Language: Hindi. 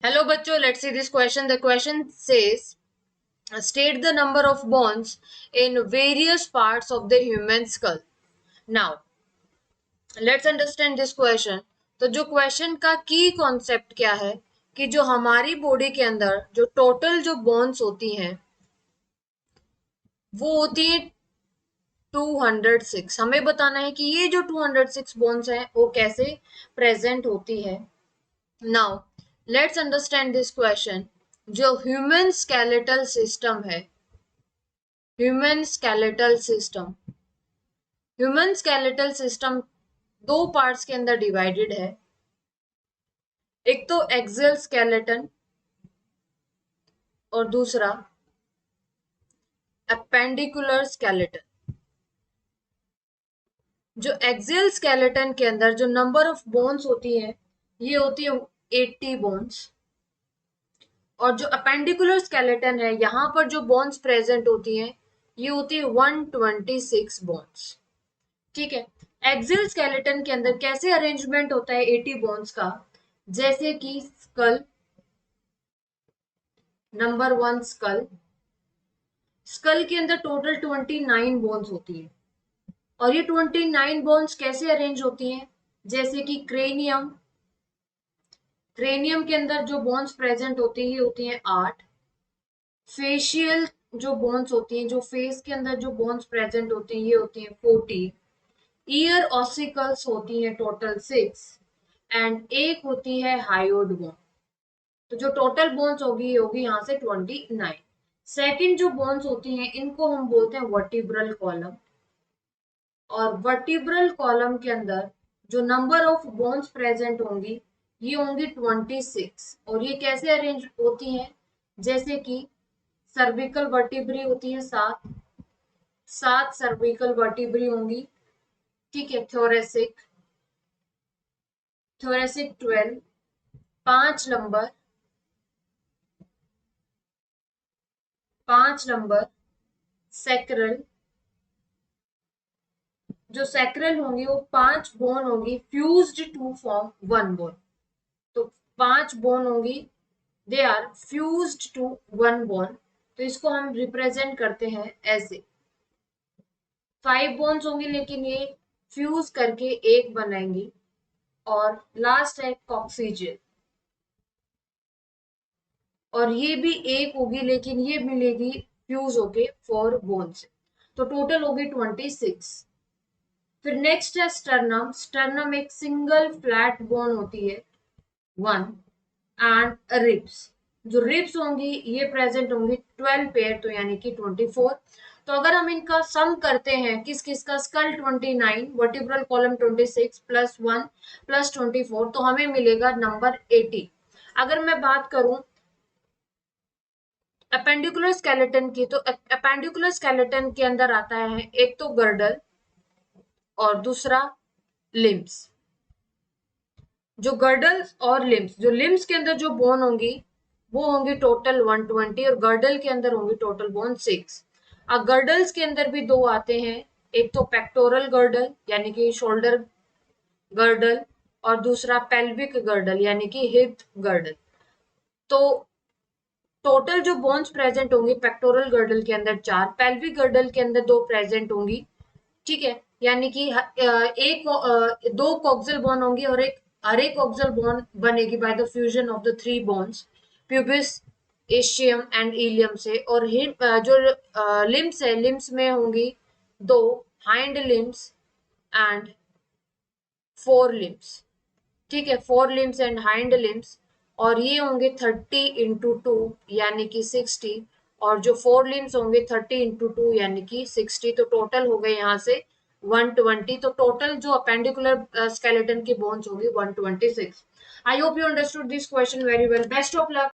Hello बच्चों, let's see this question. The question says, state the number of bones in various parts of the human skull. Now, let's understand this question. तो जो क्वेश्चन का की कॉन्सेप्ट क्या है कि जो हमारी बॉडी के अंदर जो टोटल जो बोन्स होती हैं वो होती है 206. हमें बताना है कि ये जो 206 बोन्स है वो कैसे प्रेजेंट होती है. Now let's understand this question. जो ह्यूमन स्केलेटल सिस्टम है, human skeletal system human skeletal system दो पार्ट्स के अंदर डिवाइडेड है. एक तो एक्सियल स्केलेटन और दूसरा अपेंडिकुलर स्केलेटन. जो एक्सियल स्केलेटन के अंदर जो नंबर ऑफ बोन्स होती है ये होती है 80 बोन्स, और जो अपेंडिकुलर स्केलेटन है यहाँ पर जो बोन्स प्रेजेंट होती हैं ये होती है 126 बोन्स. ठीक है. एक्सियल स्केलेटन के अंदर कैसे अरेंजमेंट होता है 80 बोन्स का, जैसे कि स्कल, नंबर 1 स्कल. स्कल के अंदर टोटल 29 बोन्स होती है, और ये 29 बोन्स कैसे अरेंज होती हैं, जैसे कि क्रेनियम. क्रेनियम के अंदर जो बोन्स प्रेजेंट होती है ये होती हैं 8. फेशियल जो बोन्स होती हैं, जो फेस के अंदर जो बोन्स प्रेजेंट होती हैं ये होती हैं 40. ईयर ऑसिकल्स होती हैं टोटल 6, एंड एक होती है हायोड बोन. तो जो टोटल बोन्स होगी ये होगी यहाँ से 29. सेकंड जो बोन्स होती हैं इनको हम बोलते हैं वर्टिब्रल कॉलम, और वर्टिब्रल कॉलम के अंदर जो नंबर ऑफ बोन्स प्रेजेंट होंगी ये होंगी 26, और ये कैसे अरेंज होती हैं, जैसे कि सर्विकल वर्टिब्री होती है 7 सर्विकल वर्टिब्री होंगी. ठीक है. Thoracic, thoracic 12. 5 number sacral. जो सैक्रल होंगी वो 5 बोन होंगी फ्यूज्ड टू फॉर्म 1 बोन. तो 5 बोन होंगी, they are fused to 1 bone. तो इसको हम रिप्रेजेंट करते हैं ऐसे. 5 बोन्स होंगी लेकिन ये फ्यूज करके एक बनाएंगी. और लास्ट है कॉक्सिजिल, और ये भी एक होगी लेकिन ये मिलेगी फ्यूज होके 4 बोन से. तो टोटल होगी 26. फिर नेक्स्ट है स्टर्नम. स्टर्नम एक सिंगल फ्लैट बोन होती है 1. And ribs. जो रिब्स होंगी ये प्रेजेंट होंगी 12 पेयर, तो यानी कि 24. तो अगर हम इनका सम करते हैं किस किस का, skull 29, vertebral column 26 plus 1 plus 24, तो हमें मिलेगा नंबर 80. अगर मैं बात करूं अपेंडिकुलर स्केलेटन की, तो अपेंडिकुलर स्केलेटन के अंदर आता है एक तो गर्डल और दूसरा लिम्स. जो गर्डल और लिम्स, जो लिम्स के अंदर जो बोन होंगी वो होंगी टोटल 120, और गर्डल के अंदर होंगी टोटल बोन 6. अब गर्डल्स के अंदर भी दो आते हैं, एक तो पेक्टोरल गर्डल यानी कि शोल्डर गर्डल, और दूसरा पेल्विक गर्डल यानी कि हिप गर्डल. तो टोटल जो बोन्स प्रेजेंट होंगी पेक्टोरल गर्डल के अंदर 4, पेल्विक गर्डल के अंदर 2 प्रेजेंट होंगी. ठीक है. यानी कि दो कॉक्सियल बोन होंगी, और हर एक कॉक्सियल बोन बनेगी by the fusion of the 3 bones, pubis, ischium and ilium से. और जो लिम्स है, लिम्स में होंगी 2 हाइंड लिम्स एंड 4 लिम्स. ठीक है. 4 लिम्स एंड हाइंड लिम्स, और ये होंगे 30 × 2 यानी कि 60, और जो 4 लिम्स होंगे 30 × 2 यानी कि 60. तो टोटल हो गए यहाँ से 120. तो टोटल जो अपेंडिकुलर स्केलेटन की बोन्स होगी 126. I hope you understood this question very well. Best of luck.